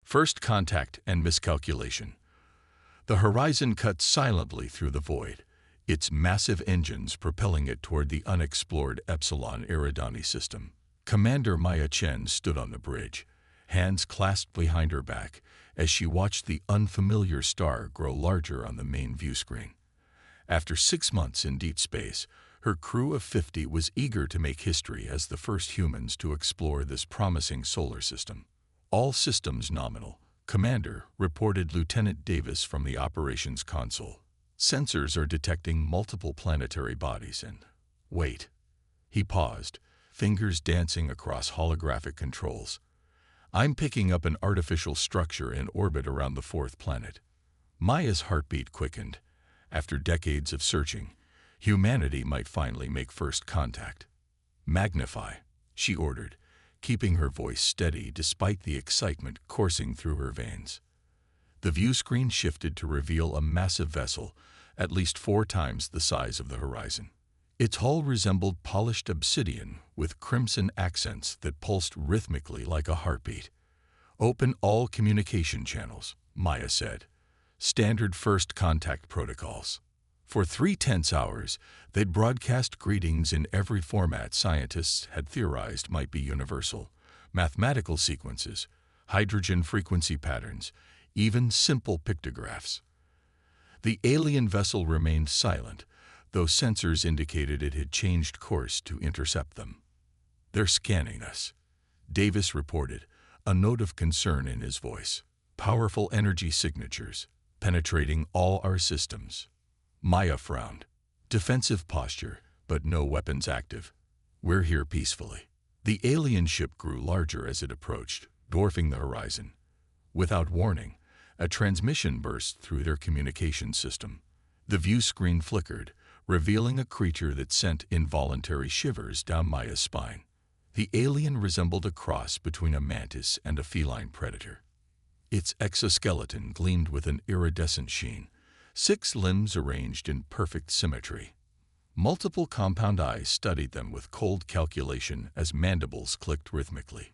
First contact and miscalculation. The horizon cut silently through the void, its massive engines propelling it toward the unexplored Epsilon Eridani system. Commander Maya Chen stood on the bridge, hands clasped behind her back, as she watched the unfamiliar star grow larger on the main view screen. After 6 months in deep space, her crew of 50 was eager to make history as the first humans to explore this promising solar system. All systems nominal, Commander, reported Lieutenant Davis from the operations console. Sensors are detecting multiple planetary bodies and... Wait. He paused, fingers dancing across holographic controls. I'm picking up an artificial structure in orbit around the fourth planet. Maya's heartbeat quickened. After decades of searching, humanity might finally make first contact. Magnify, she ordered, keeping her voice steady despite the excitement coursing through her veins. The view screen shifted to reveal a massive vessel, at least 4 times the size of the horizon. Its hull resembled polished obsidian with crimson accents that pulsed rhythmically like a heartbeat. Open all communication channels, Maya said. Standard first contact protocols. For 3 tense hours, they'd broadcast greetings in every format scientists had theorized might be universal. Mathematical sequences, hydrogen frequency patterns, even simple pictographs. The alien vessel remained silent, though sensors indicated it had changed course to intercept them. They're scanning us, Davis reported, a note of concern in his voice. Powerful energy signatures, penetrating all our systems. Maya frowned. Defensive posture, but no weapons active. We're here peacefully. The alien ship grew larger as it approached, dwarfing the horizon. Without warning, a transmission burst through their communication system. The view screen flickered, revealing a creature that sent involuntary shivers down Maya's spine. The alien resembled a cross between a mantis and a feline predator. Its exoskeleton gleamed with an iridescent sheen, 6 limbs arranged in perfect symmetry. Multiple compound eyes studied them with cold calculation as mandibles clicked rhythmically.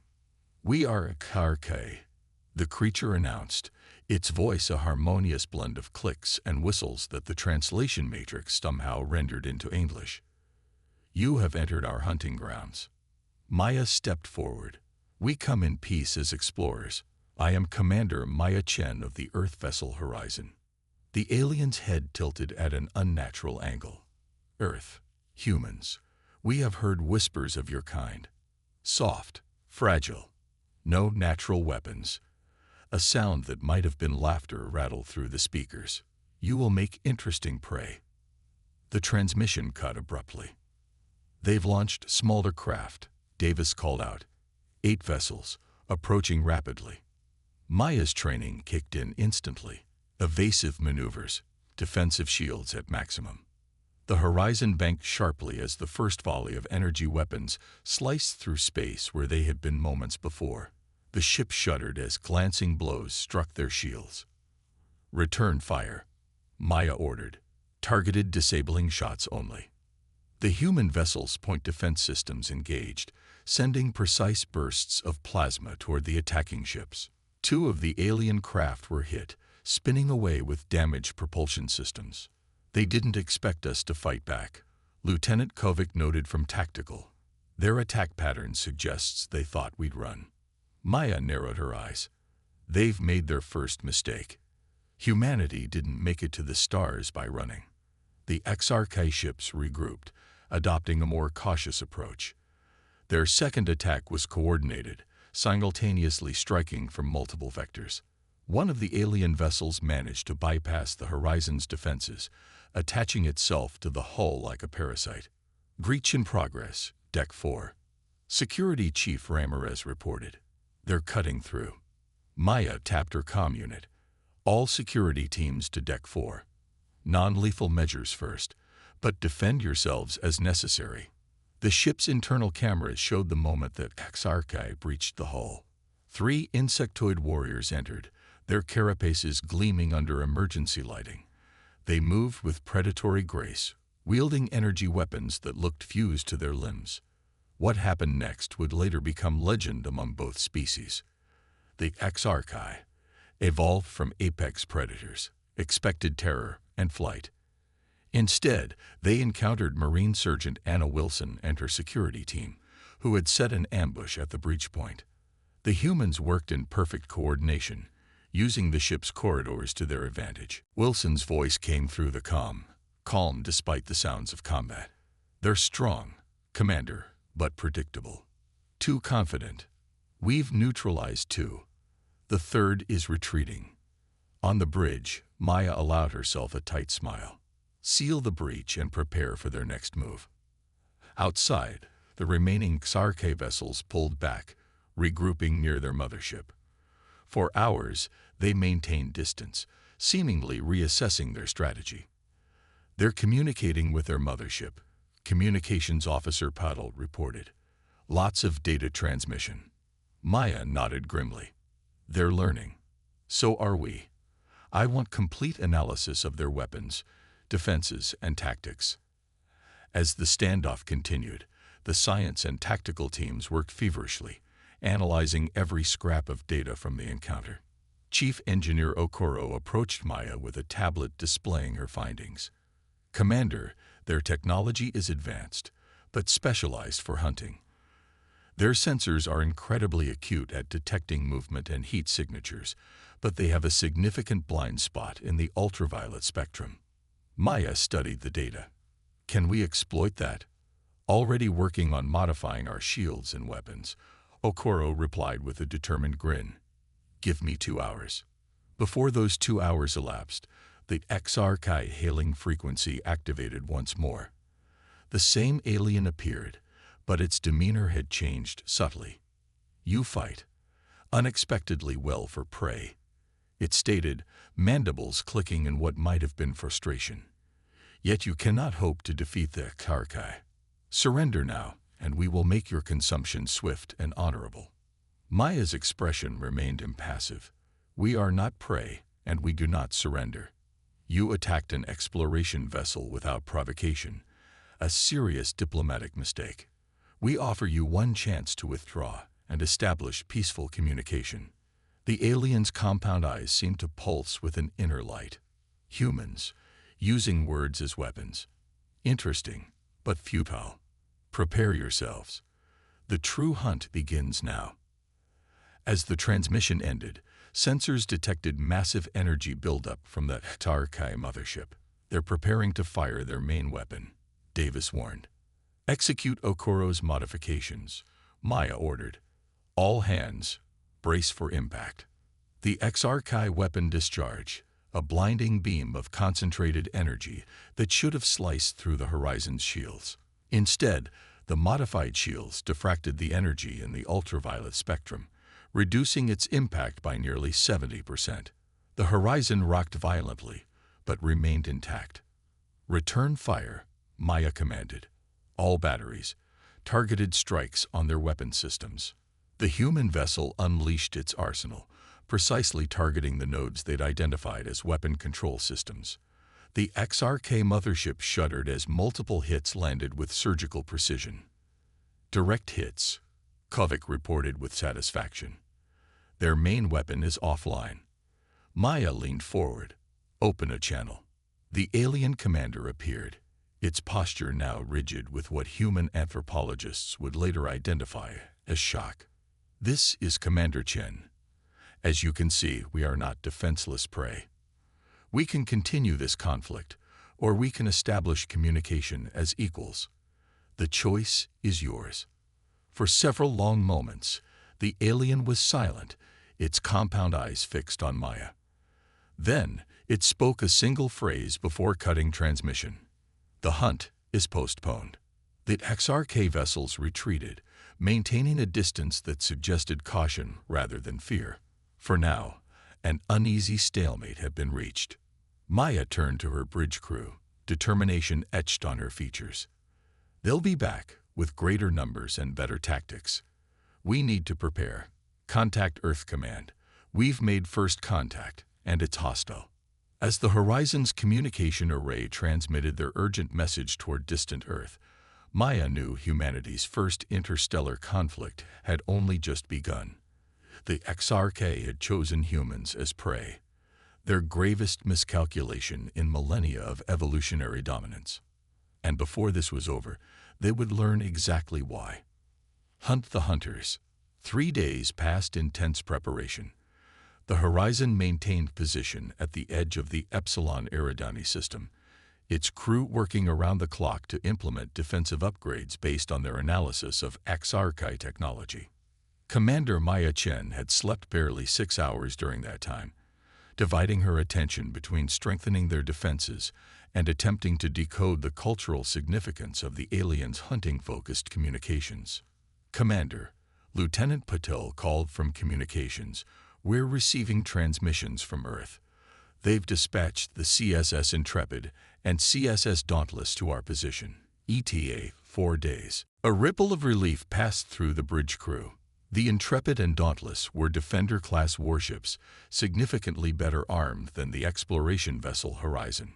We are a HFY, the creature announced, its voice a harmonious blend of clicks and whistles that the translation matrix somehow rendered into English. You have entered our hunting grounds. Maya stepped forward. We come in peace as explorers. I am Commander Maya Chen of the Earth vessel Horizon. The alien's head tilted at an unnatural angle. Earth, humans, we have heard whispers of your kind. Soft, fragile, no natural weapons. A sound that might have been laughter rattled through the speakers. You will make interesting prey. The transmission cut abruptly. They've launched smaller craft, Davis called out. 8 vessels, approaching rapidly. Maya's training kicked in instantly. Evasive maneuvers, defensive shields at maximum. The horizon banked sharply as the first volley of energy weapons sliced through space where they had been moments before. The ship shuddered as glancing blows struck their shields. Return fire, Maya ordered. Targeted disabling shots only. The human vessel's point defense systems engaged, sending precise bursts of plasma toward the attacking ships. 2 of the alien craft were hit, spinning away with damaged propulsion systems. They didn't expect us to fight back, Lieutenant Kovic noted from Tactical. Their attack pattern suggests they thought we'd run. Maya narrowed her eyes. They've made their first mistake. Humanity didn't make it to the stars by running. The HFY ships regrouped, adopting a more cautious approach. Their second attack was coordinated, simultaneously striking from multiple vectors. One of the alien vessels managed to bypass the horizon's defenses, attaching itself to the hull like a parasite. Breach in progress, Deck 4. Security Chief Ramirez reported. They're cutting through. Maya tapped her comm unit. All security teams to Deck 4. Non-lethal measures first, but defend yourselves as necessary. The ship's internal cameras showed the moment that HFY breached the hull. 3 insectoid warriors entered, their carapaces gleaming under emergency lighting. They moved with predatory grace, wielding energy weapons that looked fused to their limbs. What happened next would later become legend among both species. The HFY evolved from apex predators, expected terror, and flight. Instead, they encountered Marine Sergeant Anna Wilson and her security team, who had set an ambush at the breach point. The humans worked in perfect coordination, using the ship's corridors to their advantage. Wilson's voice came through the calm despite the sounds of combat. "They're strong, Commander, but predictable. Too confident. We've neutralized two. The third is retreating." On the bridge, Maya allowed herself a tight smile. Seal the breach and prepare for their next move. Outside, the remaining HFY vessels pulled back, regrouping near their mothership. For hours, they maintained distance, seemingly reassessing their strategy. "They're communicating with their mothership," Communications Officer Paddle reported. "Lots of data transmission." Maya nodded grimly. "They're learning. So are we. I want complete analysis of their weapons, defenses, and tactics." As the standoff continued, the science and tactical teams worked feverishly, analyzing every scrap of data from the encounter. Chief Engineer Okoro approached Maya with a tablet displaying her findings. "Commander, their technology is advanced, but specialized for hunting. Their sensors are incredibly acute at detecting movement and heat signatures, but they have a significant blind spot in the ultraviolet spectrum." Maya studied the data. "Can we exploit that?" "Already working on modifying our shields and weapons," Okoro replied with a determined grin. "Give me 2 hours." Before those 2 hours elapsed, the HFY hailing frequency activated once more. The same alien appeared, but its demeanor had changed subtly. "You fight unexpectedly well for prey," it stated, mandibles clicking in what might have been frustration. "Yet you cannot hope to defeat the HFY. Surrender now, and we will make your consumption swift and honorable." Maya's expression remained impassive. "We are not prey, and we do not surrender. You attacked an exploration vessel without provocation, a serious diplomatic mistake. We offer you one chance to withdraw and establish peaceful communication." The alien's compound eyes seemed to pulse with an inner light. "Humans, using words as weapons. Interesting, but futile. Prepare yourselves. The true hunt begins now." As the transmission ended, sensors detected massive energy buildup from the HFY mothership. "They're preparing to fire their main weapon," Davis warned. "Execute Okoro's modifications," Maya ordered. "All hands, brace for impact." The HFY weapon discharge, a blinding beam of concentrated energy that should have sliced through the horizon's shields. Instead, the modified shields diffracted the energy in the ultraviolet spectrum, reducing its impact by nearly 70%. The horizon rocked violently, but remained intact. "Return fire," Maya commanded. "All batteries, targeted strikes on their weapon systems." The human vessel unleashed its arsenal, precisely targeting the nodes they'd identified as weapon control systems. The HFY mothership shuddered as multiple hits landed with surgical precision. "Direct hits," Kovic reported with satisfaction. "Their main weapon is offline." Maya leaned forward. "Open a channel." The alien commander appeared, its posture now rigid with what human anthropologists would later identify as shock. "This is Commander Chen. As you can see, we are not defenseless prey. We can continue this conflict, or we can establish communication as equals. The choice is yours." For several long moments, the alien was silent, its compound eyes fixed on Maya. Then, it spoke a single phrase before cutting transmission. "The hunt is postponed." The HFY vessels retreated, maintaining a distance that suggested caution rather than fear. For now, an uneasy stalemate had been reached. Maya turned to her bridge crew, determination etched on her features. "They'll be back, with greater numbers and better tactics. We need to prepare. Contact Earth Command. We've made first contact, and it's hostile." As the Horizon's communication array transmitted their urgent message toward distant Earth, Maya knew humanity's first interstellar conflict had only just begun. The XRK had chosen humans as prey, their gravest miscalculation in millennia of evolutionary dominance. And before this was over, they would learn exactly why. Hunt the hunters. 3 days passed in tense preparation. The Horizon maintained position at the edge of the Epsilon Eridani system, its crew working around the clock to implement defensive upgrades based on their analysis of XRK technology. Commander Maya Chen had slept barely 6 hours during that time, dividing her attention between strengthening their defenses and attempting to decode the cultural significance of the aliens' hunting-focused communications. Commander, Lieutenant Patel called from communications. We're receiving transmissions from Earth. They've dispatched the CSS Intrepid and CSS Dauntless to our position. ETA 4 days. A ripple of relief passed through the bridge crew. The Intrepid and Dauntless were Defender-class warships, significantly better armed than the exploration vessel Horizon.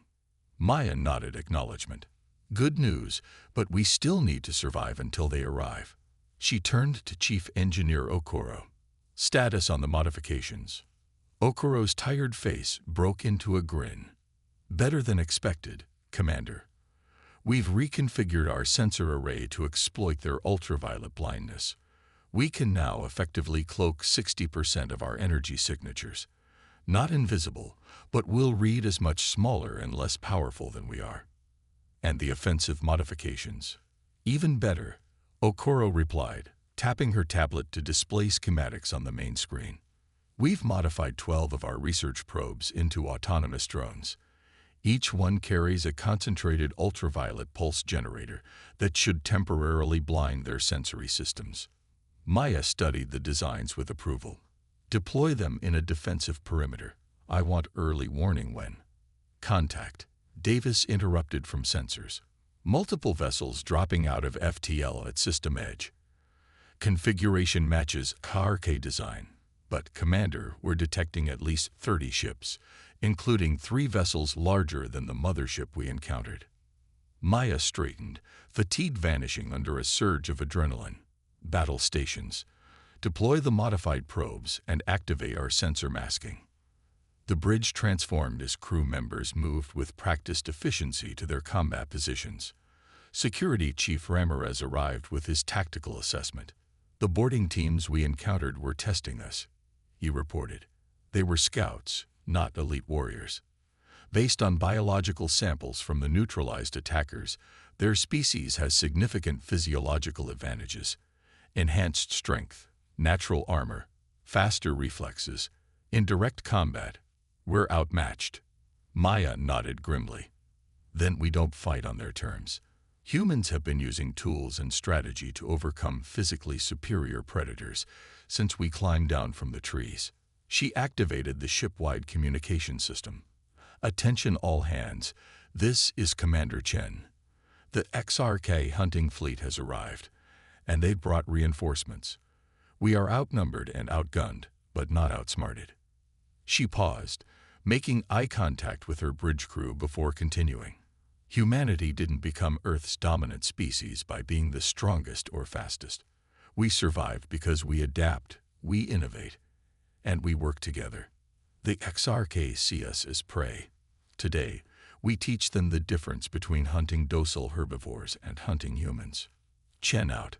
Maya nodded acknowledgement. Good news, but we still need to survive until they arrive. She turned to Chief Engineer Okoro. Status on the modifications. Okoro's tired face broke into a grin. Better than expected, Commander. We've reconfigured our sensor array to exploit their ultraviolet blindness. We can now effectively cloak 60% of our energy signatures. Not invisible, but will read as much smaller and less powerful than we are. And the offensive modifications. Even better, Okoro replied, tapping her tablet to display schematics on the main screen. We've modified 12 of our research probes into autonomous drones. Each one carries a concentrated ultraviolet pulse generator that should temporarily blind their sensory systems. Maya studied the designs with approval. Deploy them in a defensive perimeter. I want early warning when. Contact. Davis interrupted from sensors. Multiple vessels dropping out of FTL at system edge. Configuration matches KRK design, but Commander, we're detecting at least 30 ships, including 3 vessels larger than the mothership we encountered. Maya straightened, fatigue vanishing under a surge of adrenaline. Battle stations. Deploy the modified probes and activate our sensor masking. The bridge transformed as crew members moved with practiced efficiency to their combat positions. Security Chief Ramirez arrived with his tactical assessment. The boarding teams we encountered were testing us, he reported. They were scouts, not elite warriors. Based on biological samples from the neutralized attackers, their species has significant physiological advantages: enhanced strength, natural armor, faster reflexes. In direct combat, we're outmatched. Maya nodded grimly. Then we don't fight on their terms. Humans have been using tools and strategy to overcome physically superior predators since we climbed down from the trees. She activated the ship-wide communication system. Attention all hands. This is Commander Chen. The XRK hunting fleet has arrived, and they've brought reinforcements. We are outnumbered and outgunned, but not outsmarted. She paused, making eye contact with her bridge crew before continuing. Humanity didn't become Earth's dominant species by being the strongest or fastest. We survive because we adapt, we innovate, and we work together. The XRK see us as prey. Today, we teach them the difference between hunting docile herbivores and hunting humans. Chen out.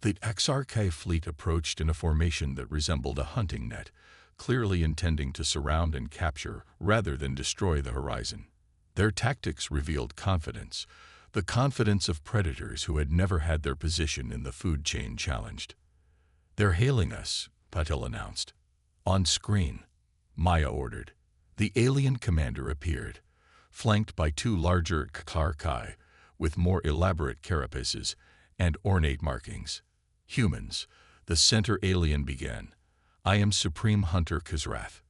The XRK fleet approached in a formation that resembled a hunting net, clearly intending to surround and capture rather than destroy the Horizon. Their tactics revealed confidence, the confidence of predators who had never had their position in the food chain challenged. They're hailing us, Patel announced. On screen, Maya ordered. The alien commander appeared, flanked by 2 larger Kkarkai with more elaborate carapaces and ornate markings. Humans, the center alien began. I am Supreme Hunter Kazrath.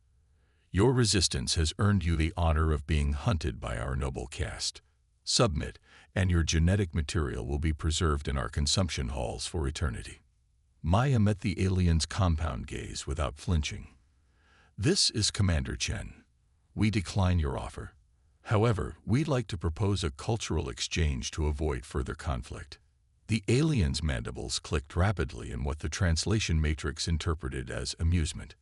Your resistance has earned you the honor of being hunted by our noble caste. Submit, and your genetic material will be preserved in our consumption halls for eternity. Maya met the alien's compound gaze without flinching. This is Commander Chen. We decline your offer. However, we'd like to propose a cultural exchange to avoid further conflict. The alien's mandibles clicked rapidly in what the translation matrix interpreted as amusement.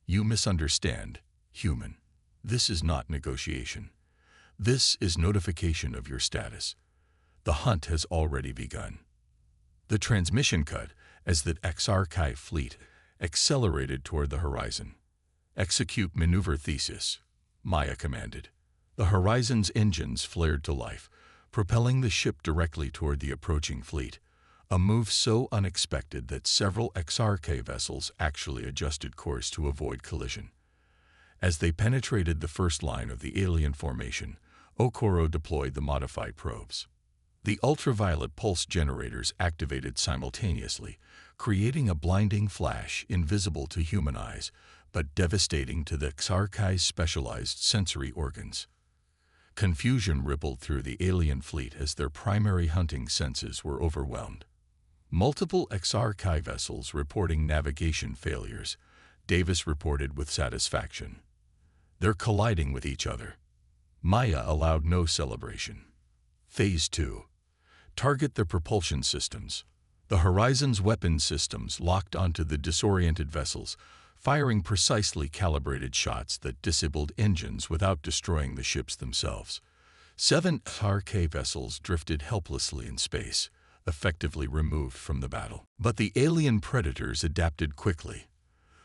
You misunderstand, human. This is not negotiation. This is notification of your status. The hunt has already begun. The transmission cut as the HFY fleet accelerated toward the horizon. Execute maneuver thesis, Maya commanded. The Horizon's engines flared to life, propelling the ship directly toward the approaching fleet, a move so unexpected that several HFY vessels actually adjusted course to avoid collision. As they penetrated the first line of the alien formation, Okoro deployed the modified probes. The ultraviolet pulse generators activated simultaneously, creating a blinding flash invisible to human eyes, but devastating to the HFY's specialized sensory organs. Confusion rippled through the alien fleet as their primary hunting senses were overwhelmed. Multiple HFY vessels reporting navigation failures, Davis reported with satisfaction. They're colliding with each other. Maya allowed no celebration. Phase 2. Target the propulsion systems. The Horizon's weapon systems locked onto the disoriented vessels, firing precisely calibrated shots that disabled engines without destroying the ships themselves. 7 HFY vessels drifted helplessly in space, effectively removed from the battle. But the alien predators adapted quickly.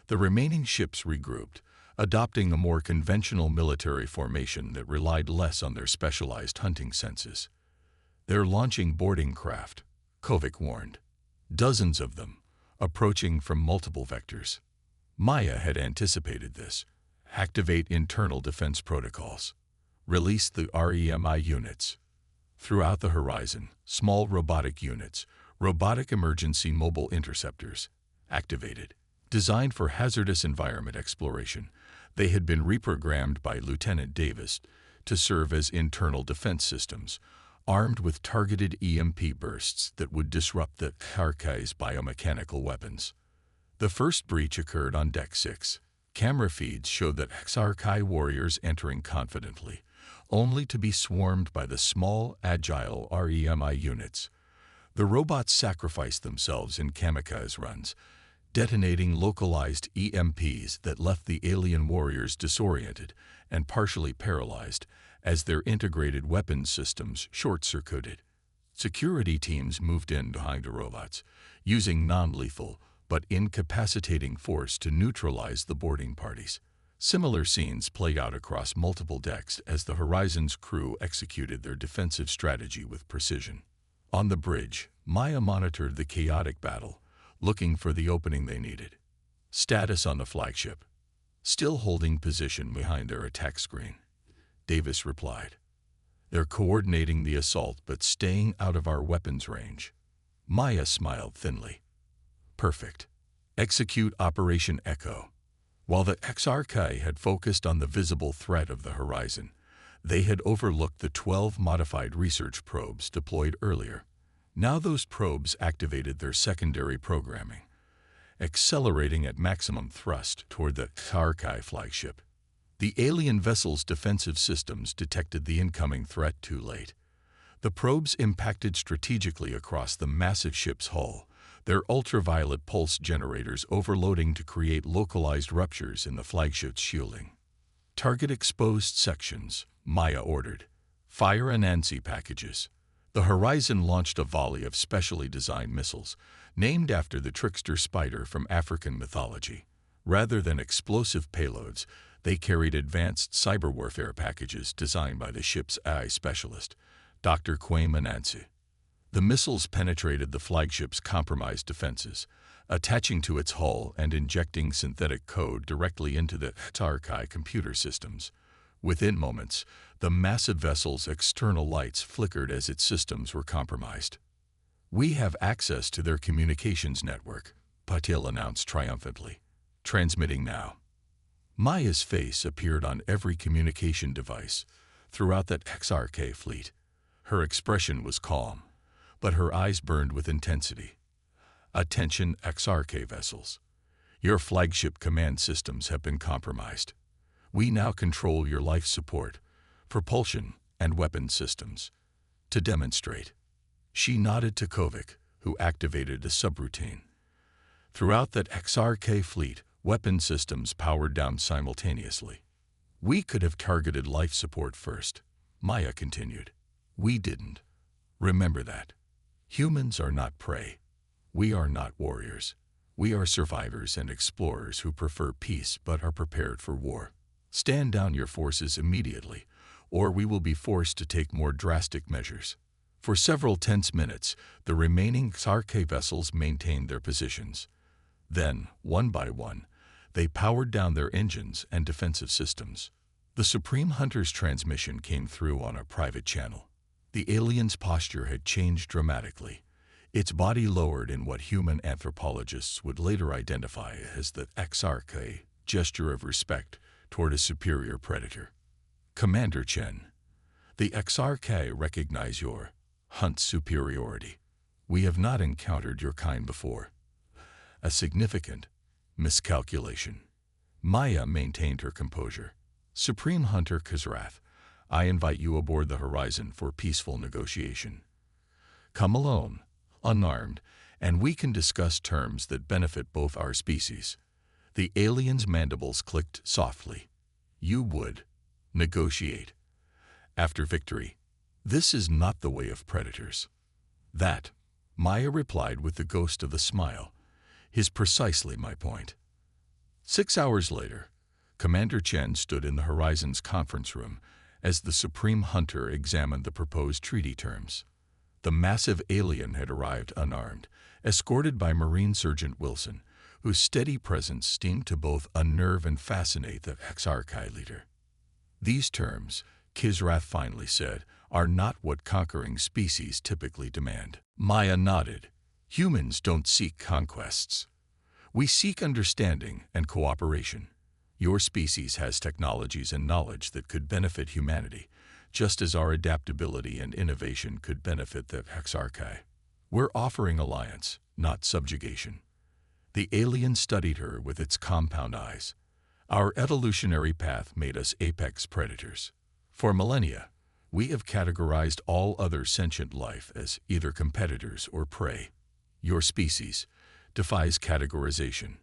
The remaining ships regrouped, adopting a more conventional military formation that relied less on their specialized hunting senses. They're launching boarding craft, Kovic warned. Dozens of them, approaching from multiple vectors. Maya had anticipated this. Activate internal defense protocols. Release the REMI units. Throughout the Horizon, small robotic units, robotic emergency mobile interceptors, activated. Designed for hazardous environment exploration, they had been reprogrammed by Lieutenant Davis to serve as internal defense systems, armed with targeted EMP bursts that would disrupt the HFY's biomechanical weapons. The first breach occurred on Deck 6. Camera feeds showed the HFY warriors entering confidently, only to be swarmed by the small, agile REMI units. The robots sacrificed themselves in kamikaze runs, detonating localized EMPs that left the alien warriors disoriented and partially paralyzed as their integrated weapons systems short-circuited. Security teams moved in behind the robots, using non-lethal but incapacitating force to neutralize the boarding parties. Similar scenes played out across multiple decks as the Horizon's crew executed their defensive strategy with precision. On the bridge, Maya monitored the chaotic battle, looking for the opening they needed. Status on the flagship. Still holding position behind their attack screen, Davis replied. They're coordinating the assault but staying out of our weapons range. Maya smiled thinly. Perfect. Execute Operation Echo. While the HFY had focused on the visible threat of the Horizon, they had overlooked the 12 modified research probes deployed earlier. Now those probes activated their secondary programming, accelerating at maximum thrust toward the HFY flagship. The alien vessel's defensive systems detected the incoming threat too late. The probes impacted strategically across the massive ship's hull, their ultraviolet pulse generators overloading to create localized ruptures in the flagship's shielding. Target exposed sections, Maya ordered. Fire Anansi packages. The Horizon launched a volley of specially designed missiles, named after the trickster spider from African mythology. Rather than explosive payloads, they carried advanced cyber warfare packages designed by the ship's AI specialist, Dr. Kwame Anansi. The missiles penetrated the flagship's compromised defenses, attaching to its hull and injecting synthetic code directly into the HFY computer systems. Within moments, the massive vessel's external lights flickered as its systems were compromised. We have access to their communications network, Patil announced triumphantly. Transmitting now. Maya's face appeared on every communication device throughout that HFY fleet. Her expression was calm, but her eyes burned with intensity. Attention HFY vessels. Your flagship command systems have been compromised. We now control your life support, propulsion, and weapon systems. To demonstrate. She nodded to Kovic, who activated a subroutine. Throughout that XRK fleet, weapon systems powered down simultaneously. We could have targeted life support first, Maya continued. We didn't. Remember that. Humans are not prey. We are not warriors. We are survivors and explorers who prefer peace but are prepared for war. Stand down your forces immediately, or we will be forced to take more drastic measures. For several tense minutes, the remaining XRK vessels maintained their positions. Then, one by one, they powered down their engines and defensive systems. The Supreme Hunter's transmission came through on a private channel. The alien's posture had changed dramatically. Its body lowered in what human anthropologists would later identify as the XRK gesture of respect toward a superior predator. Commander Chen, the XRK recognize your hunt superiority. We have not encountered your kind before. A significant miscalculation. Maya maintained her composure. Supreme Hunter Kizrath, I invite you aboard the Horizon for peaceful negotiation. Come alone, unarmed, and we can discuss terms that benefit both our species. The alien's mandibles clicked softly. You would negotiate. After victory. This is not the way of predators. That, Maya replied with the ghost of a smile, is precisely my point. 6 hours later, Commander Chen stood in the Horizon's conference room as the Supreme Hunter examined the proposed treaty terms. The massive alien had arrived unarmed, escorted by Marine Sergeant Wilson, whose steady presence seemed to both unnerve and fascinate the XRK leader. These terms, Kizrath finally said, are not what conquering species typically demand. Maya nodded. Humans don't seek conquests. We seek understanding and cooperation. Your species has technologies and knowledge that could benefit humanity, just as our adaptability and innovation could benefit the XRK. We're offering alliance, not subjugation. The alien studied her with its compound eyes. Our evolutionary path made us apex predators. For millennia, we have categorized all other sentient life as either competitors or prey. Your species defies categorization.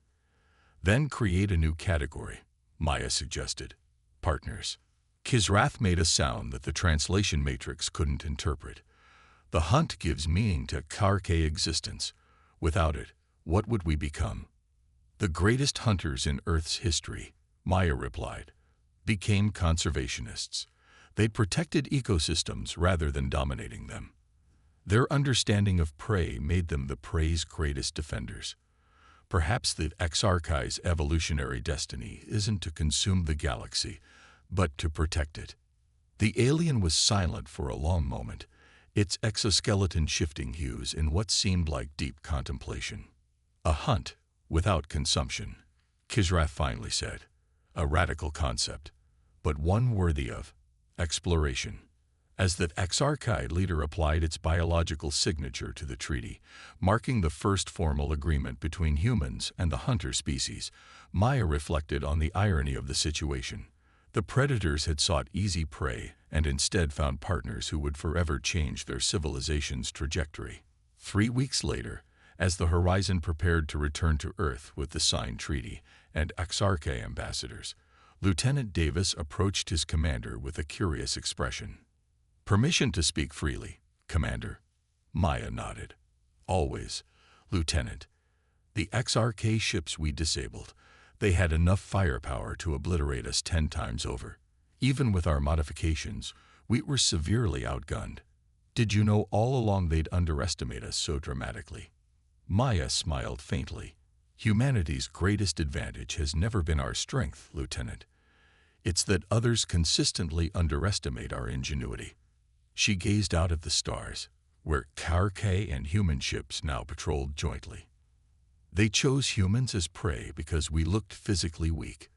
Then create a new category, Maya suggested. Partners. Kizrath made a sound that the translation matrix couldn't interpret. The hunt gives meaning to XRK existence. Without it, what would we become? The greatest hunters in Earth's history, Maya replied, became conservationists. They protected ecosystems rather than dominating them. Their understanding of prey made them the prey's greatest defenders. Perhaps the XRK's evolutionary destiny isn't to consume the galaxy, but to protect it. The alien was silent for a long moment, its exoskeleton shifting hues in what seemed like deep contemplation. A hunt without consumption, Kizrath finally said. A radical concept, but one worthy of exploration. As the XRK leader applied its biological signature to the treaty, marking the first formal agreement between humans and the hunter species, Maya reflected on the irony of the situation. The predators had sought easy prey and instead found partners who would forever change their civilization's trajectory. 3 weeks later, as the Horizon prepared to return to Earth with the signed treaty and XRK ambassadors, Lieutenant Davis approached his commander with a curious expression. Permission to speak freely, Commander. Maya nodded. Always, Lieutenant. The XRK ships we disabled, they had enough firepower to obliterate us 10 times over. Even with our modifications, we were severely outgunned. Did you know all along they'd underestimate us so dramatically? Maya smiled faintly. Humanity's greatest advantage has never been our strength, Lieutenant. It's that others consistently underestimate our ingenuity. She gazed out at the stars, where XRK and human ships now patrolled jointly. They chose humans as prey because we looked physically weak.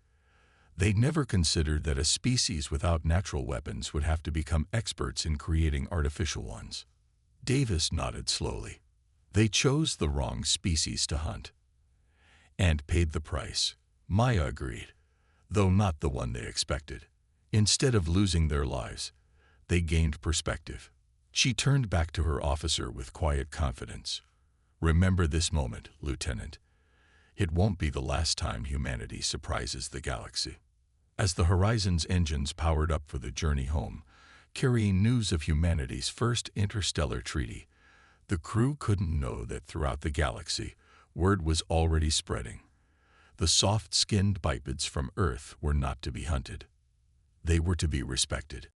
They never considered that a species without natural weapons would have to become experts in creating artificial ones. Davis nodded slowly. They chose the wrong species to hunt. And paid the price, Maya agreed, though not the one they expected. Instead of losing their lives, they gained perspective. She turned back to her officer with quiet confidence. Remember this moment, Lieutenant. It won't be the last time humanity surprises the galaxy. As the Horizon's engines powered up for the journey home, carrying news of humanity's first interstellar treaty, the crew couldn't know that throughout the galaxy, word was already spreading. The soft-skinned bipeds from Earth were not to be hunted. They were to be respected.